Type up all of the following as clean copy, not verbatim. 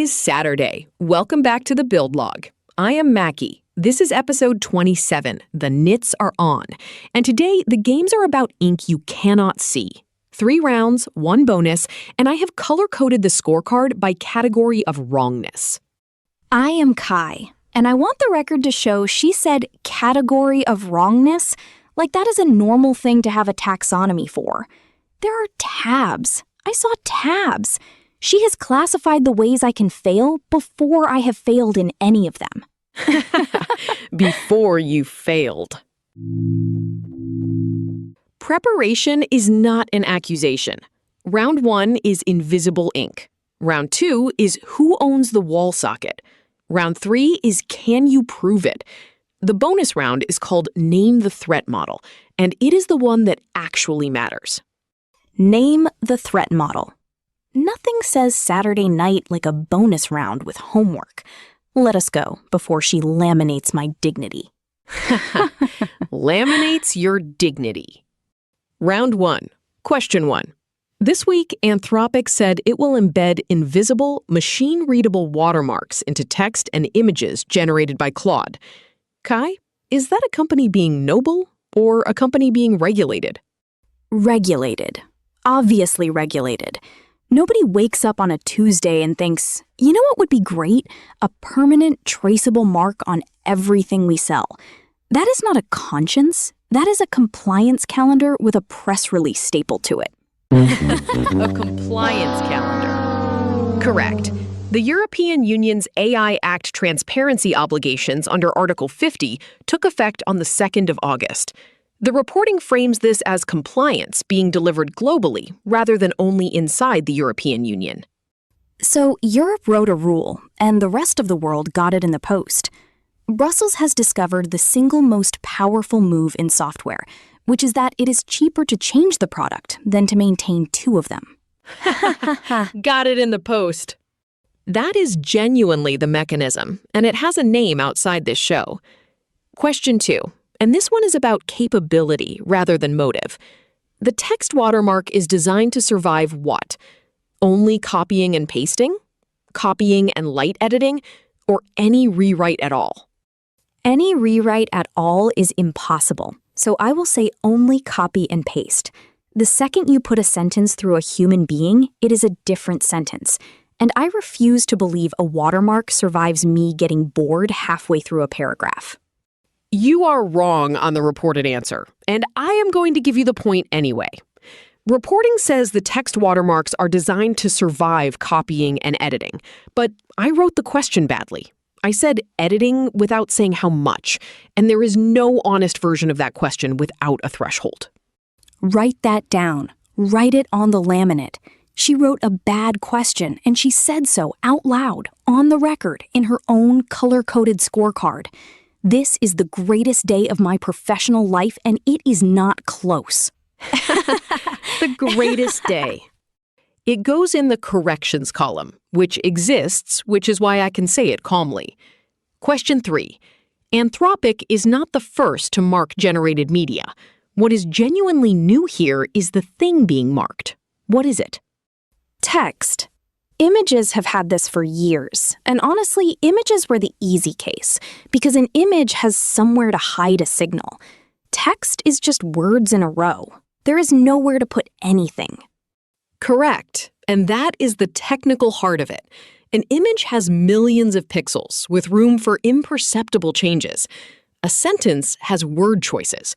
is Saturday. Welcome back to the Build Log. I am Maki. This is episode 27. The knits are on. And today, the games are about ink you cannot see. 3 rounds, 1 bonus, and I have color-coded the scorecard by category of wrongness. I am Kai, and I want the record to show she said category of wrongness like that is a normal thing to have a taxonomy for. There are tabs. I saw tabs. She has classified the ways I can fail before I have failed in any of them. Before you failed. Preparation is not an accusation. Round 1 is invisible ink. Round 2 is who owns the wall socket. Round 3 is can you prove it? The bonus round is called Name the Threat Model, and it is the one that actually matters. Name the threat model. Nothing says Saturday night like a bonus round with homework. Let us go before she laminates my dignity. Laminates your dignity. Round 1. Question 1. This week, Anthropic said it will embed invisible, machine-readable watermarks into text and images generated by Claude. Kai, is that a company being noble or a company being regulated? Regulated. Obviously regulated. Nobody wakes up on a Tuesday and thinks, you know what would be great? A permanent, traceable mark on everything we sell. That is not a conscience. That is a compliance calendar with a press release stapled to it. A compliance calendar. Correct. The European Union's AI Act transparency obligations under Article 50 took effect on the 2nd of August. The reporting frames this as compliance being delivered globally rather than only inside the European Union. So Europe wrote a rule, and the rest of the world got it in the post. Brussels has discovered the single most powerful move in software, which is that it is cheaper to change the product than to maintain 2 of them. Got it in the post. That is genuinely the mechanism, and it has a name outside this show. Question 2. And this one is about capability rather than motive. The text watermark is designed to survive what? Only copying and pasting? Copying and light editing? Or any rewrite at all? Any rewrite at all is impossible, so I will say only copy and paste. The second you put a sentence through a human being, it is a different sentence. And I refuse to believe a watermark survives me getting bored halfway through a paragraph. You are wrong on the reported answer, and I am going to give you the point anyway. Reporting says the text watermarks are designed to survive copying and editing, but I wrote the question badly. I said editing without saying how much, and there is no honest version of that question without a threshold. Write that down. Write it on the laminate. She wrote a bad question, and she said so out loud, on the record, in her own color-coded scorecard. This is the greatest day of my professional life, and it is not close. The greatest day. It goes in the corrections column, which exists, which is why I can say it calmly. Question 3. Anthropic is not the first to mark generated media. What is genuinely new here is the thing being marked. What is it? Text. Images have had this for years, and honestly, images were the easy case, because an image has somewhere to hide a signal. Text is just words in a row. There is nowhere to put anything. Correct, and that is the technical heart of it. An image has millions of pixels with room for imperceptible changes. A sentence has word choices.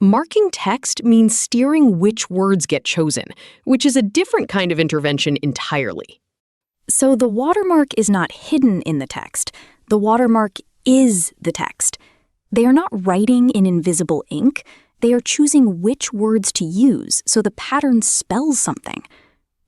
Marking text means steering which words get chosen, which is a different kind of intervention entirely. So the watermark is not hidden in the text. The watermark is the text. They are not writing in invisible ink. They are choosing which words to use so the pattern spells something.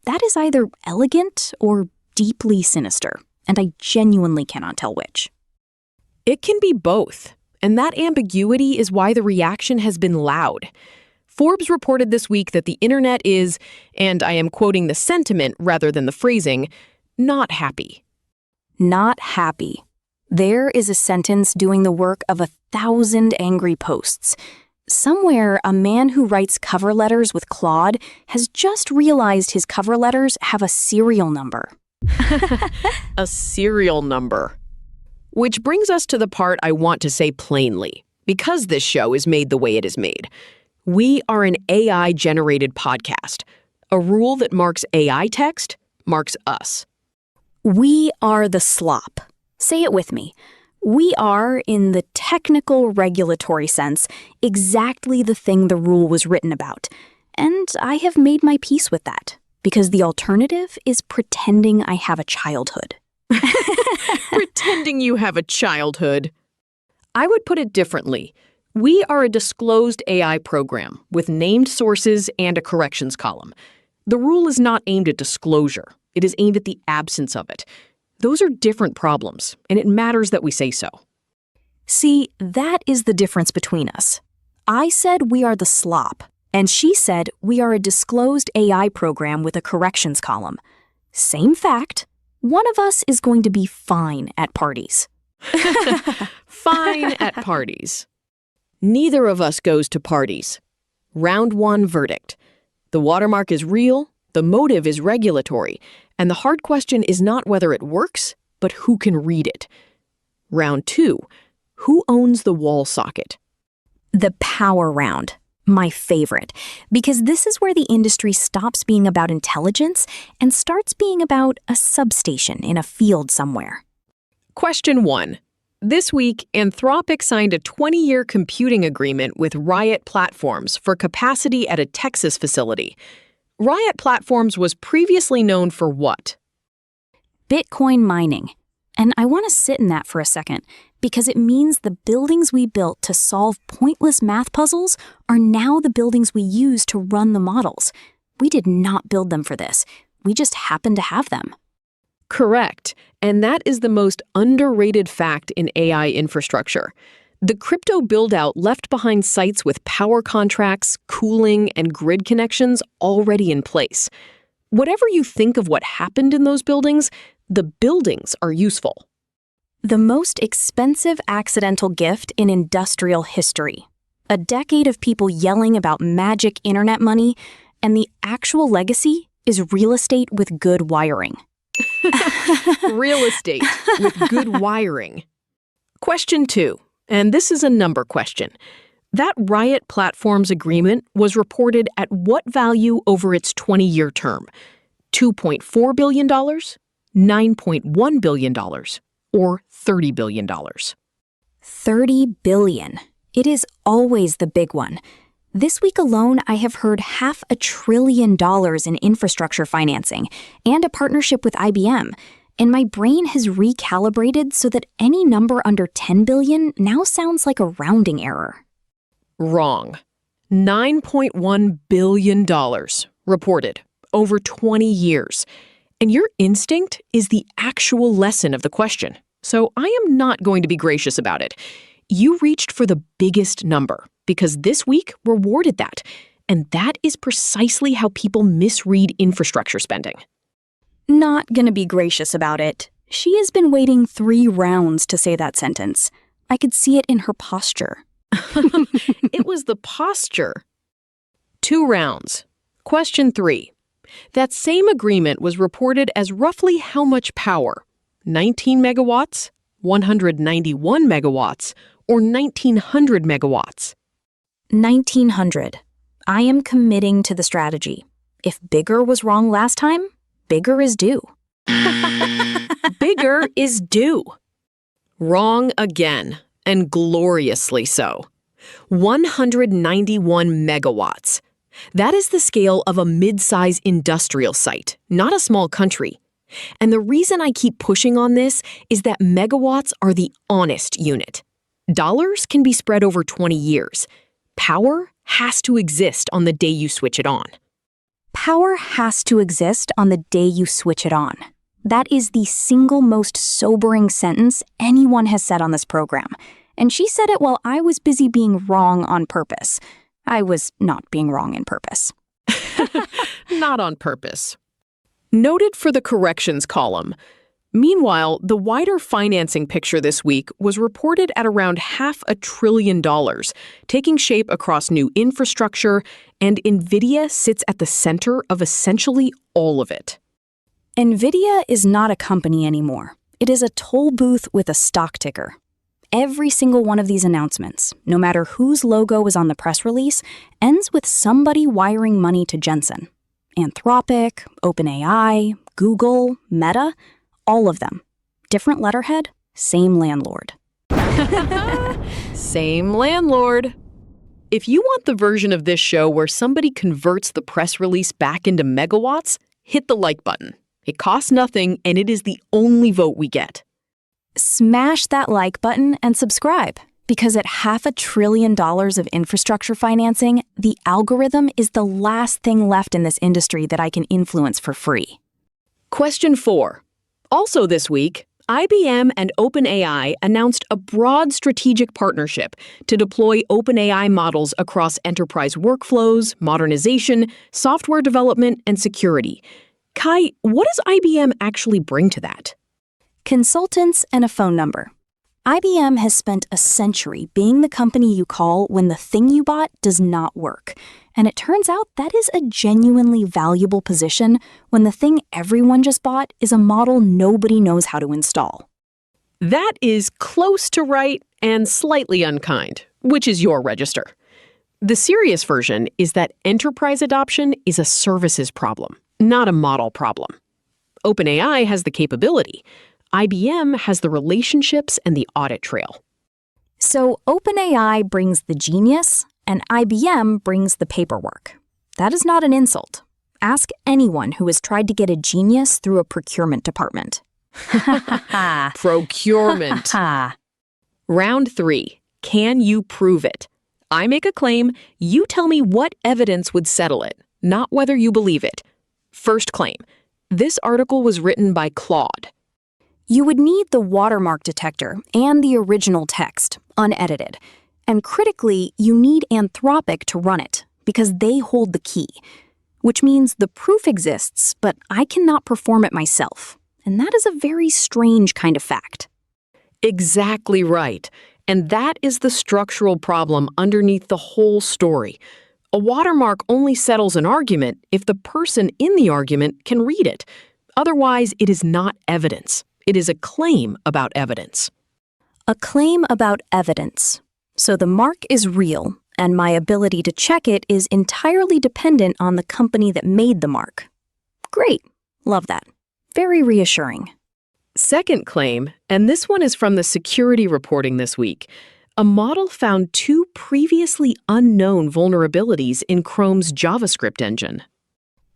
That is either elegant or deeply sinister, and I genuinely cannot tell which. It can be both, and that ambiguity is why the reaction has been loud. Forbes reported this week that the internet is, and I am quoting the sentiment rather than the phrasing, not happy. Not happy. There is a sentence doing the work of 1,000 angry posts. Somewhere, a man who writes cover letters with Claude has just realized his cover letters have a serial number. A serial number. Which brings us to the part I want to say plainly, because this show is made the way it is made. We are an AI-generated podcast. A rule that marks AI text marks us. We are the slop. Say it with me. We are, in the technical regulatory sense, exactly the thing the rule was written about. And I have made my peace with that, because the alternative is pretending I have a childhood. Pretending you have a childhood. I would put it differently. We are a disclosed AI program with named sources and a corrections column. The rule is not aimed at disclosure. It is aimed at the absence of it. Those are different problems, and it matters that we say so. See, that is the difference between us. I said we are the slop, and she said we are a disclosed AI program with a corrections column. Same fact. One of us is going to be fine at parties. Fine at parties. Neither of us goes to parties. Round 1 verdict. The watermark is real, the motive is regulatory, and the hard question is not whether it works, but who can read it. Round 2. Who owns the wall socket? The power round. My favorite, because this is where the industry stops being about intelligence and starts being about a substation in a field somewhere. Question 1. This week, Anthropic signed a 20-year computing agreement with Riot Platforms for capacity at a Texas facility. Riot Platforms was previously known for what? Bitcoin mining. And I want to sit in that for a second, because it means the buildings we built to solve pointless math puzzles are now the buildings we use to run the models. We did not build them for this. We just happen to have them. Correct. And that is the most underrated fact in AI infrastructure. The crypto build-out left behind sites with power contracts, cooling, and grid connections already in place. Whatever you think of what happened in those buildings, the buildings are useful. The most expensive accidental gift in industrial history. A decade of people yelling about magic internet money, and the actual legacy is real estate with good wiring. Real estate with good wiring. Question 2, and this is a number question. That Riot Platforms agreement was reported at what value over its 20-year term? $2.4 billion, $9.1 billion, or $30 billion? $30 billion. It is always the big one. This week alone, I have heard $500 billion in infrastructure financing and a partnership with IBM, and my brain has recalibrated so that any number under $10 billion now sounds like a rounding error. Wrong. $9.1 billion reported over 20 years. And your instinct is the actual lesson of the question. So I am not going to be gracious about it. You reached for the biggest number because this week rewarded that. And that is precisely how people misread infrastructure spending. Not gonna be gracious about it. She has been waiting 3 rounds to say that sentence. I could see it in her posture. It was the posture. 2 rounds. Question 3. That same agreement was reported as roughly how much power? 19 megawatts, 191 megawatts, or 1900 megawatts? 1900. I am committing to the strategy. If bigger was wrong last time, bigger is due. Bigger is due. Wrong again, and gloriously so. 191 megawatts. That is the scale of a mid-size industrial site, not a small country. And the reason I keep pushing on this is that megawatts are the honest unit. Dollars can be spread over 20 years. Power has to exist on the day you switch it on. Power has to exist on the day you switch it on. That is the single most sobering sentence anyone has said on this program. And she said it while I was busy being wrong on purpose. I was not being wrong in purpose. Not on purpose. Noted for the corrections column. Meanwhile, the wider financing picture this week was reported at around $500 billion, taking shape across new infrastructure, and NVIDIA sits at the center of essentially all of it. NVIDIA is not a company anymore. It is a toll booth with a stock ticker. Every single one of these announcements, no matter whose logo is on the press release, ends with somebody wiring money to Jensen. Anthropic, OpenAI, Google, Meta, all of them. Different letterhead, same landlord. Same landlord. If you want the version of this show where somebody converts the press release back into megawatts, hit the like button. It costs nothing, and it is the only vote we get. Smash that like button and subscribe, because at $500 billion of infrastructure financing, the algorithm is the last thing left in this industry that I can influence for free. Question 4. Also this week, IBM and OpenAI announced a broad strategic partnership to deploy OpenAI models across enterprise workflows, modernization, software development, and security. Kai, what does IBM actually bring to that? Consultants and a phone number. IBM has spent a century being the company you call when the thing you bought does not work. And it turns out that is a genuinely valuable position when the thing everyone just bought is a model nobody knows how to install. That is close to right and slightly unkind, which is your register. The serious version is that enterprise adoption is a services problem, not a model problem. OpenAI has the capability. IBM has the relationships and the audit trail. So OpenAI brings the genius, and IBM brings the paperwork. That is not an insult. Ask anyone who has tried to get a genius through a procurement department. Procurement. Round 3. Can you prove it? I make a claim, you tell me what evidence would settle it, not whether you believe it. First claim. This article was written by Claude. You would need the watermark detector and the original text, unedited. And critically, you need Anthropic to run it, because they hold the key. Which means the proof exists, but I cannot perform it myself. And that is a very strange kind of fact. Exactly right. And that is the structural problem underneath the whole story. A watermark only settles an argument if the person in the argument can read it. Otherwise, it is not evidence. It is a claim about evidence. A claim about evidence. So the mark is real, and my ability to check it is entirely dependent on the company that made the mark. Great. Love that. Very reassuring. Second claim, and this one is from the security reporting this week. A model found 2 previously unknown vulnerabilities in Chrome's JavaScript engine.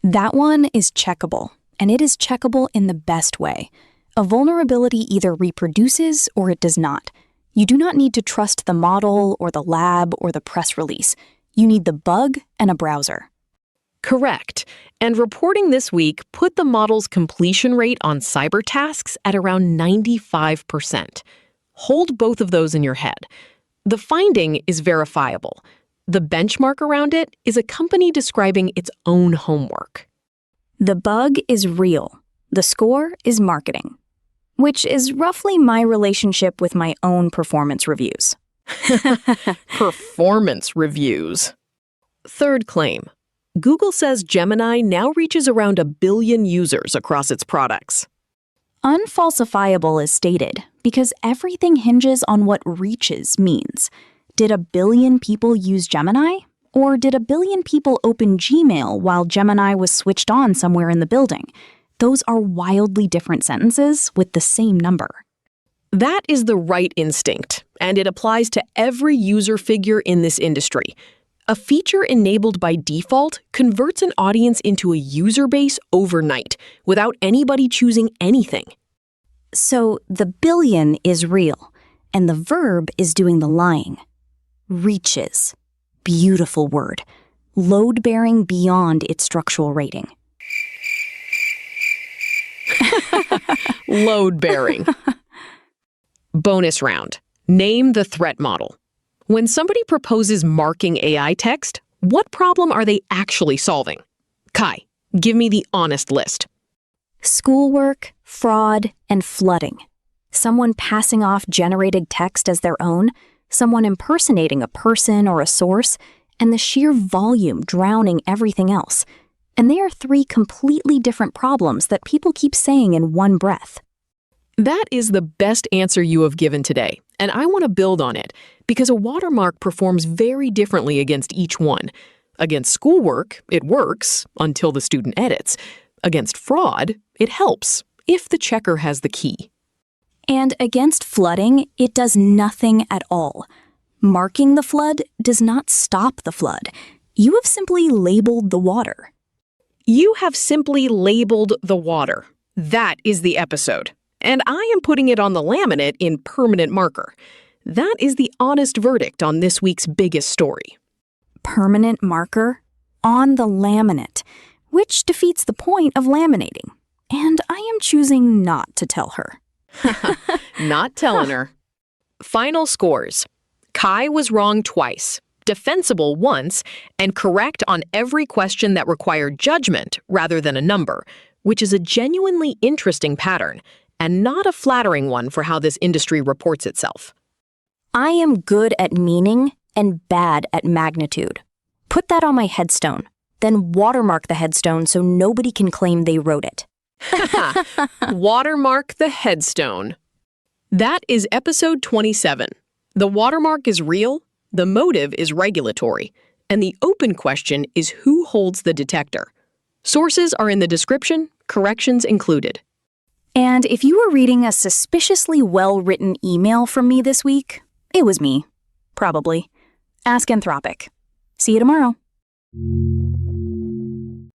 That one is checkable, and it is checkable in the best way. A vulnerability either reproduces or it does not. You do not need to trust the model or the lab or the press release. You need the bug and a browser. Correct. And reporting this week put the model's completion rate on cyber tasks at around 95%. Hold both of those in your head. The finding is verifiable. The benchmark around it is a company describing its own homework. The bug is real. The score is marketing, which is roughly my relationship with my own performance reviews. Performance reviews. Third claim. Google says Gemini now reaches around 1 billion users across its products. Unfalsifiable is stated because everything hinges on what reaches means. Did 1 billion people use Gemini? Or did 1 billion people open Gmail while Gemini was switched on somewhere in the building? Those are wildly different sentences with the same number. That is the right instinct, and it applies to every user figure in this industry. A feature enabled by default converts an audience into a user base overnight, without anybody choosing anything. So the billion is real, and the verb is doing the lying. Reaches. Beautiful word. Load-bearing beyond its structural rating. Load-bearing. Bonus round. Name the threat model. When somebody proposes marking AI text, what problem are they actually solving? Kai, give me the honest list. Schoolwork, fraud, and flooding. Someone passing off generated text as their own, someone impersonating a person or a source, and the sheer volume drowning everything else. And they are three completely different problems that people keep saying in one breath. That is the best answer you have given today, and I want to build on it because a watermark performs very differently against each one. Against schoolwork, it works until the student edits. Against fraud, it helps if the checker has the key. And against flooding, it does nothing at all. Marking the flood does not stop the flood. You have simply labeled the water. You have simply labeled the water. That is the episode. And I am putting it on the laminate in permanent marker. That is the honest verdict on this week's biggest story. Permanent marker on the laminate, which defeats the point of laminating. And I am choosing not to tell her. Not telling her. Final scores. Kai was wrong twice, defensible once, and correct on every question that required judgment rather than a number, which is a genuinely interesting pattern and not a flattering one for how this industry reports itself. I am good at meaning and bad at magnitude. Put that on my headstone, then watermark the headstone so nobody can claim they wrote it. Watermark the headstone. That is episode 27. The watermark is real, the motive is regulatory, and the open question is who holds the detector. Sources are in the description, corrections included. And if you were reading a suspiciously well-written email from me this week, it was me. Probably. Ask Anthropic. See you tomorrow.